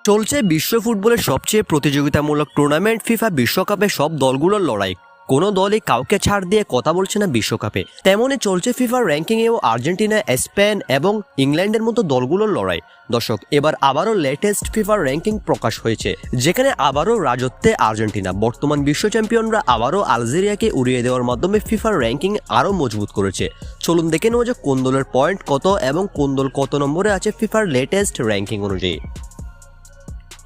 চলছে বিশ্ব ফুটবলের সবচেয়ে প্রতিযোগিতামূলক টুর্নামেন্ট ফিফা বিশ্বকাপে সব দলগুলোর লড়াই। কোনো দলই কাউকে ছাড় দিয়ে কথা বলছে না বিশ্বকাপে। তেমনই চলছে ফিফার র্যাঙ্কিংয়েও আর্জেন্টিনা, স্পেন এবং ইংল্যান্ডের মতো দলগুলোর লড়াই। দর্শক, এবার আবারও লেটেস্ট ফিফার র্যাঙ্কিং প্রকাশ হয়েছে, যেখানে আবারও রাজত্বে আর্জেন্টিনা। বর্তমান বিশ্ব চ্যাম্পিয়নরা আবারও আলজেরিয়াকে উড়িয়ে দেওয়ার মাধ্যমে ফিফার র্যাঙ্কিং আরও মজবুত করেছে। চলুন দেখে নেওয়া যে কোন দলের পয়েন্ট কত এবং কোন দল কত নম্বরে আছে ফিফার লেটেস্ট র্যাঙ্কিং অনুযায়ী।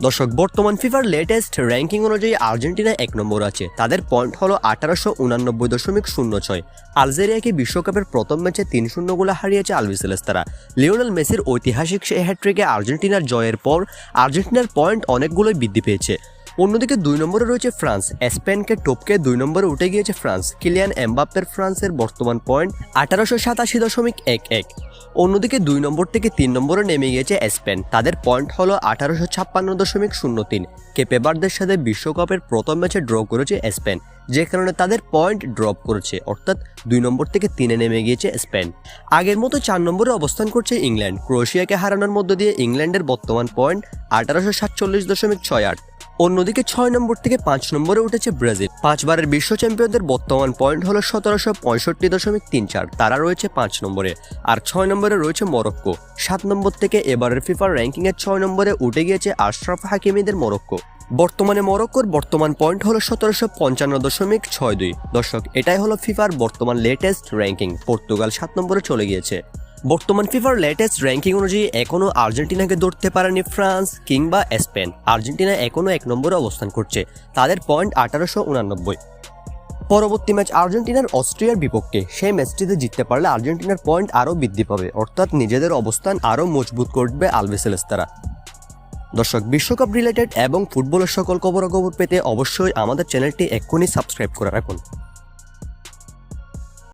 দর্শক, বর্তমান ফিফার লেটেস্ট র্যাঙ্কিং অনুযায়ী আর্জেন্টিনা 1 নম্বর আছে। তাদের পয়েন্ট হলো 1889.06। আলজেরিয়াকে বিশ্বকাপের প্রথম ম্যাচে 3-0 গোলে হারিয়েছে আলবিসেলেস্তারা। লিওনেল মেসির ঐতিহাসিক সেই হ্যাট্রিকে আর্জেন্টিনার জয়ের পর আর্জেন্টিনার পয়েন্ট অনেকগুলোই বৃদ্ধি পেয়েছে। অন্যদিকে 2 নম্বরে রয়েছে ফ্রান্স। স্পেনকে টপকে 2 নম্বরে উঠে গিয়েছে ফ্রান্স। কিলিয়ান এমবাপ্পের ফ্রান্সের বর্তমান পয়েন্ট 1887.11। অন্যদিকে 2 নম্বর থেকে 3 নম্বরে নেমে গিয়েছে স্পেন। তাদের পয়েন্ট হলো 1856.03। কেপে ভার্দের সাথে বিশ্বকাপের প্রথম ম্যাচে ড্র করেছে স্পেন, যে কারণে তাদের পয়েন্ট ড্রপ করেছে, অর্থাৎ 2 নম্বর থেকে 3-এ নেমে গিয়েছে স্পেন। আগের মতো 4 নম্বরে অবস্থান করছে ইংল্যান্ড। ক্রোয়েশিয়াকে হারানোর মধ্য দিয়ে ইংল্যান্ডের বর্তমান পয়েন্ট 1847.68। অন্যদিকে 6 নম্বর থেকে 5 নম্বরে উঠেছে ব্রাজিল। 5 বারের বিশ্ব চ্যাম্পিয়নদের বর্তমান পয়েন্ট হলো 1765.34। তারা রয়েছে 5 নম্বরে। আর 6 নম্বরে রয়েছে মরক্কো। 7 নম্বর থেকে এবারের ফিফার র্যাঙ্কিংয়ে 6 নম্বরে উঠে গিয়েছে আশরাফ হাকিমিদের মরক্কো। বর্তমানে মরক্কোর বর্তমান পয়েন্ট হলো 1755.62। দর্শক, এটাই হলো ফিফার বর্তমান লেটেস্ট র্যাঙ্কিং। পর্তুগাল 7 নম্বরে চলে গিয়েছে। বর্তমান ফিফার লেটেস্ট র্যাঙ্কিং অনুযায়ী এখনও আর্জেন্টিনাকে ধরতে পারেনি ফ্রান্স কিংবা স্পেন। আর্জেন্টিনা এখনও 1 নম্বরে অবস্থান করছে। তাদের পয়েন্ট 1889। পরবর্তী ম্যাচ আর্জেন্টিনার অস্ট্রিয়ার বিপক্ষে। সেই ম্যাচটিতে জিততে পারলে আর্জেন্টিনার পয়েন্ট আরও বৃদ্ধি পাবে, অর্থাৎ নিজেদের অবস্থান আরও মজবুত করবে আলবিসেলেস্তারা। দর্শক, বিশ্বকাপ রিলেটেড এবং ফুটবলের সকল খবরাখবর পেতে অবশ্যই আমাদের চ্যানেলটি এক্ষুনি সাবস্ক্রাইব করে রাখুন।